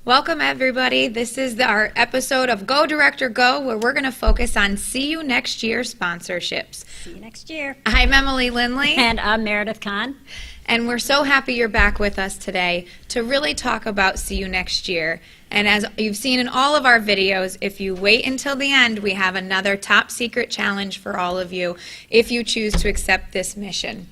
Welcome, everybody. This is our episode of Go Director Go, where we're going to focus on See You Next Year sponsorships. See you next year. I'm Emily Lindley. And I'm Meredith Kahn. And we're so happy you're back with us today to really talk about See You Next Year. And as you've seen in all of our videos, if you wait until the end, we have another top secret challenge for all of you if you choose to accept this mission.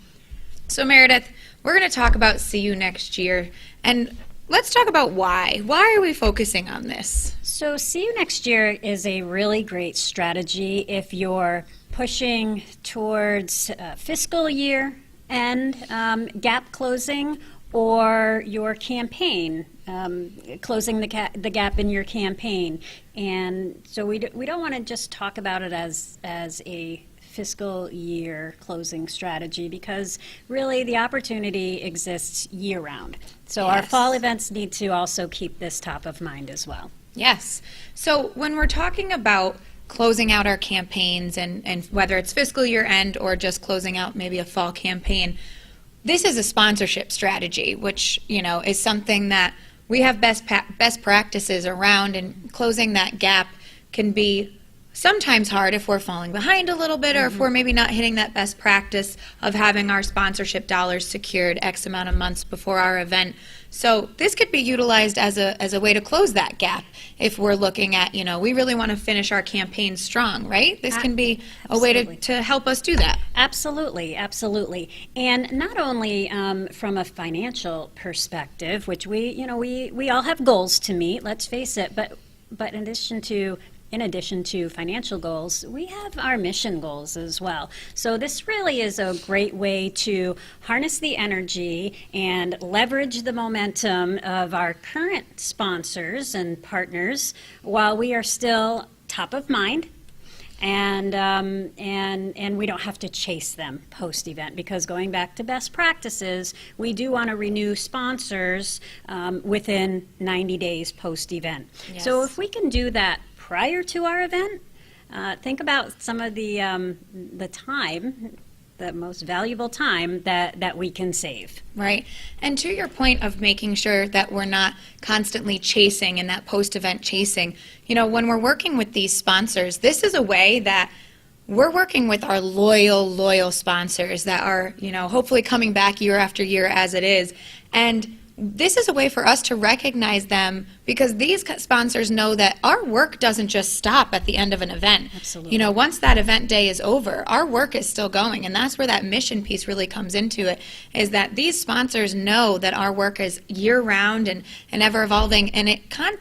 So Meredith, we're going to talk about See You Next Year. And let's talk about why. Why are we focusing on this? So See You Next Year is a really great strategy if you're pushing towards fiscal year end gap closing, or your campaign, closing the gap in your campaign. And so we don't want to just talk about it as a fiscal year closing strategy, because really the opportunity exists year-round. So our fall events need to also keep this top of mind as well. Yes. So when we're talking about closing out our campaigns, and whether it's fiscal year end or just closing out maybe a fall campaign, this is a sponsorship strategy, which, you know, is something that we have best practices around, and closing that gap can be sometimes hard if we're falling behind a little bit, or if we're maybe not hitting that best practice of having our sponsorship dollars secured X amount of months before our event. So this could be utilized as a way to close that gap if we're looking at, you know, we really want to finish our campaign strong, right? This can be a way to help us do that. Absolutely, absolutely. And not only from a financial perspective, which we all have goals to meet, let's face it, but in addition to financial goals, we have our mission goals as well. So this really is a great way to harness the energy and leverage the momentum of our current sponsors and partners while we are still top of mind. And we don't have to chase them post-event, because going back to best practices, we do want to renew sponsors within 90 days post-event. Yes. So if we can do that prior to our event, think about some of the time, the most valuable time that we can save. Right. And to your point of making sure that we're not constantly chasing and that post-event chasing, you know, when we're working with these sponsors, this is a way that we're working with our loyal sponsors that are, you know, hopefully coming back year after year as it is. And this is a way for us to recognize them, because these sponsors know that our work doesn't just stop at the end of an event. Absolutely. You know, once that event day is over, our work is still going, and that's where that mission piece really comes into it, is that these sponsors know that our work is year-round and ever evolving, and it can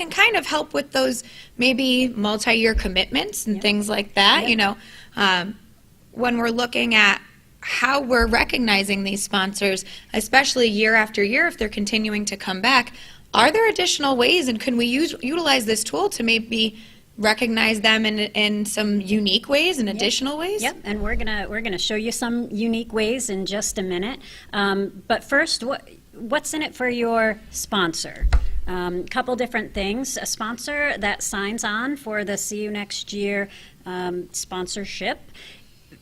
kind of help with those maybe multi-year commitments and things like that. You know, when we're looking at how we're recognizing these sponsors, especially year after year, if they're continuing to come back, are there additional ways, and can we utilize this tool to maybe recognize them in some unique ways and additional ways? Yep, and we're gonna show you some unique ways in just a minute. But first, what's in it for your sponsor? Couple different things. A sponsor that signs on for the See You Next Year sponsorship,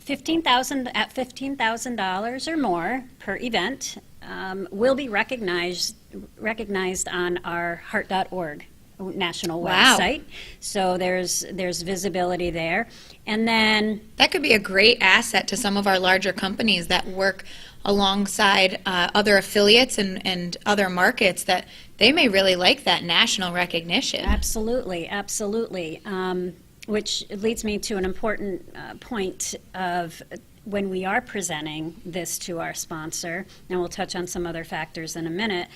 $15,000 or more per event will be recognized on our heart.org national website. So there's visibility there. And then that could be a great asset to some of our larger companies that work alongside other affiliates and other markets, that they may really like that national recognition. Absolutely. Which leads me to an important point of when we are presenting this to our sponsor, and we'll touch on some other factors in a minute,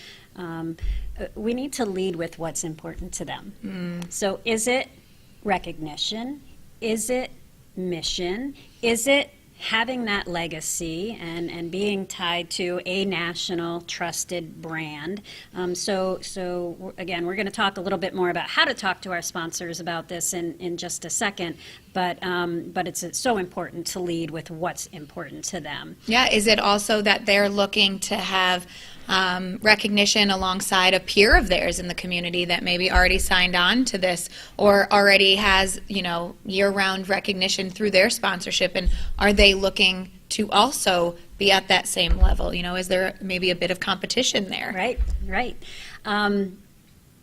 we need to lead with what's important to them. So is it recognition? Is it mission? Is it having that legacy and being tied to a national trusted brand? So again, we're going to talk a little bit more about how to talk to our sponsors about this in just a second, but it's so important to lead with what's important to them. Yeah, is it also that they're looking to have recognition alongside a peer of theirs in the community that maybe already signed on to this, or already has, you know, year-round recognition through their sponsorship, and are they looking to also be at that same level? You know, is there maybe a bit of competition there? Right.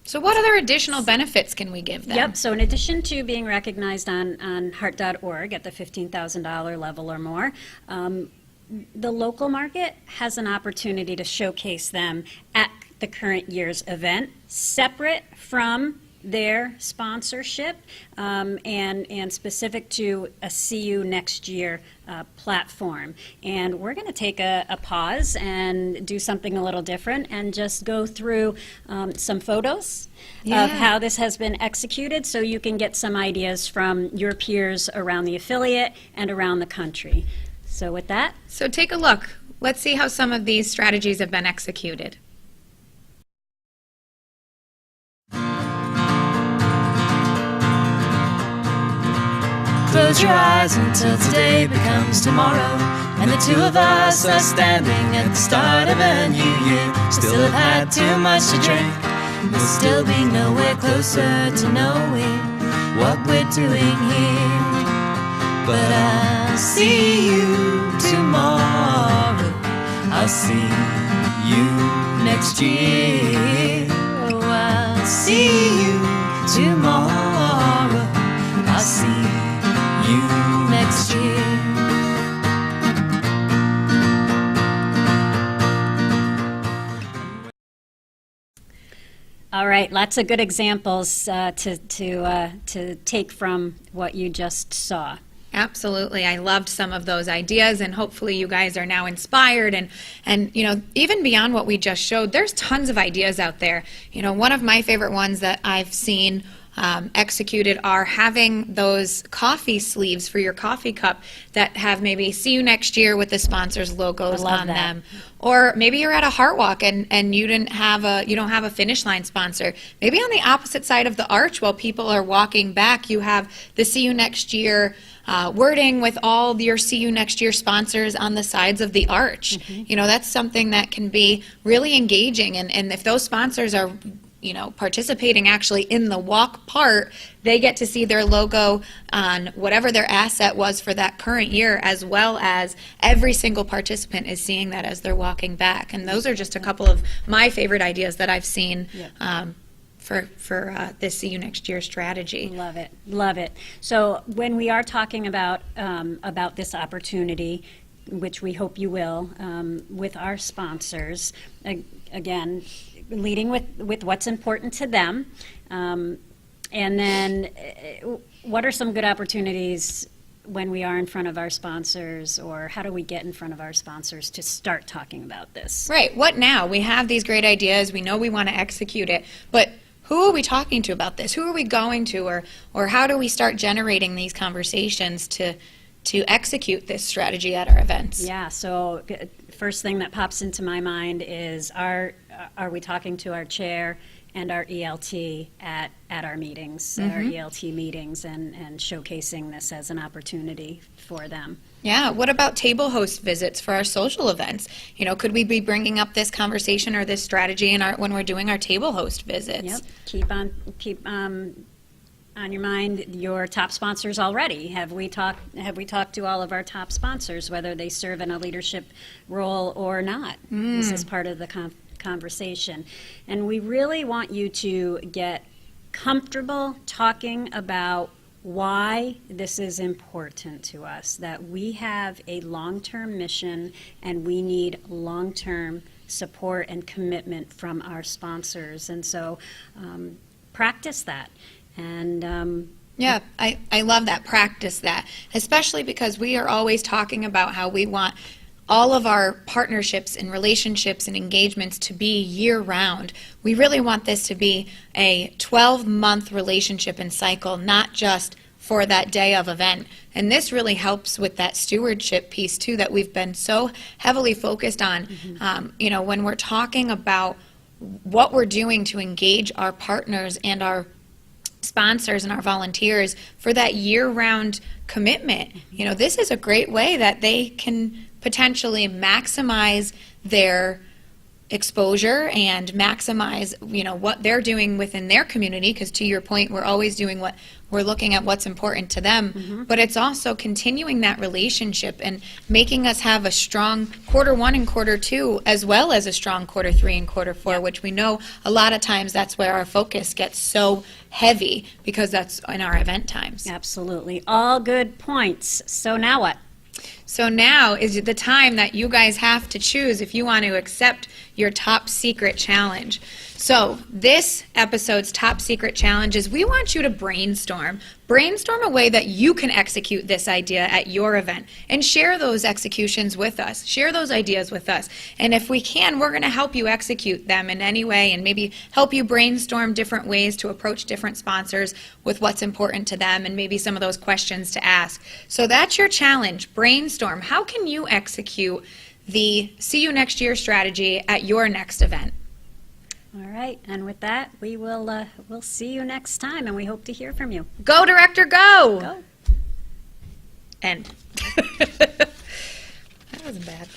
So what other additional benefits can we give them? Yep, so in addition to being recognized on heart.org at the $15,000 level or more, the local market has an opportunity to showcase them at the current year's event, separate from their sponsorship, and specific to a See You Next Year platform. And we're going to take a pause and do something a little different and just go through some photos of how this has been executed, so you can get some ideas from your peers around the affiliate and around the country. So with that, So take a look. Let's see how some of these strategies have been executed. Close your eyes until today becomes tomorrow, and the two of us are standing at the start of a new year. Still have had too much to drink, we'll still be nowhere closer to knowing what we're doing here. But I'll see you tomorrow, I'll see you next year. Oh, I'll see you tomorrow, I'll see you next year. all right, lots of good examples to take from what you just saw. Absolutely. I loved some of those ideas, and hopefully you guys are now inspired, and you know, even beyond what we just showed, there's tons of ideas out there. You know, one of my favorite ones that I've seen executed are having those coffee sleeves for your coffee cup that have maybe "See You Next Year" with the sponsors' logos on them. Or maybe you're at a Heart Walk and you don't have a finish line sponsor. Maybe on the opposite side of the arch, while people are walking back, you have the "See You Next Year" wording with all your "See You Next Year" sponsors on the sides of the arch. You know, that's something that can be really engaging, and if those sponsors are participating actually in the walk part, they get to see their logo on whatever their asset was for that current year, as well as every single participant is seeing that as they're walking back. And those are just a couple of my favorite ideas that I've seen for this See You Next Year strategy. Love it, love it. So when we are talking about this opportunity, which we hope you will, with our sponsors, again, leading with what's important to them, and then what are some good opportunities when we are in front of our sponsors, or how do we get in front of our sponsors to start talking about this? Right. What now? We have these great ideas. We know we want to execute it, but who are we talking to about this? Who are we going to, or how do we start generating these conversations to execute this strategy at our events? Yeah, so first thing that pops into my mind is, are we talking to our chair and our ELT at our meetings, at our ELT meetings, and showcasing this as an opportunity for them? Yeah, what about table host visits for our social events? You know, could we be bringing up this conversation or this strategy when we're doing our table host visits? Yep, keep on your mind your top sponsors already. Have we talked to all of our top sponsors, whether they serve in a leadership role or not? This is part of the conversation. And we really want you to get comfortable talking about why this is important to us, that we have a long-term mission and we need long-term support and commitment from our sponsors. And so practice that. And yeah, I love that. Practice that, especially because we are always talking about how we want all of our partnerships and relationships and engagements to be year-round. We really want this to be a 12-month relationship and cycle, not just for that day of event. And this really helps with that stewardship piece, too, that we've been so heavily focused on. You know, when we're talking about what we're doing to engage our partners and our sponsors and our volunteers for that year-round commitment, you know, this is a great way that they can potentially maximize their exposure and maximize, you know, what they're doing within their community, because to your point, we're always doing what we're looking at what's important to them, but it's also continuing that relationship and making us have a strong Q1 and Q2, as well as a strong Q3 and Q4, which we know a lot of times that's where our focus gets so heavy, because that's in our event times. Absolutely. All good points. So now what? So now is the time that you guys have to choose if you want to accept your top secret challenge. So this episode's top secret challenge is we want you to brainstorm a way that you can execute this idea at your event and share those executions with us. Share those ideas with us. And if we can, we're going to help you execute them in any way and maybe help you brainstorm different ways to approach different sponsors with what's important to them and maybe some of those questions to ask. So that's your challenge. Brainstorm. How can you execute the See You Next Year strategy at your next event? All right, and with that, we'll see you next time, and we hope to hear from you. Go, Director, go! Go. End. That wasn't bad.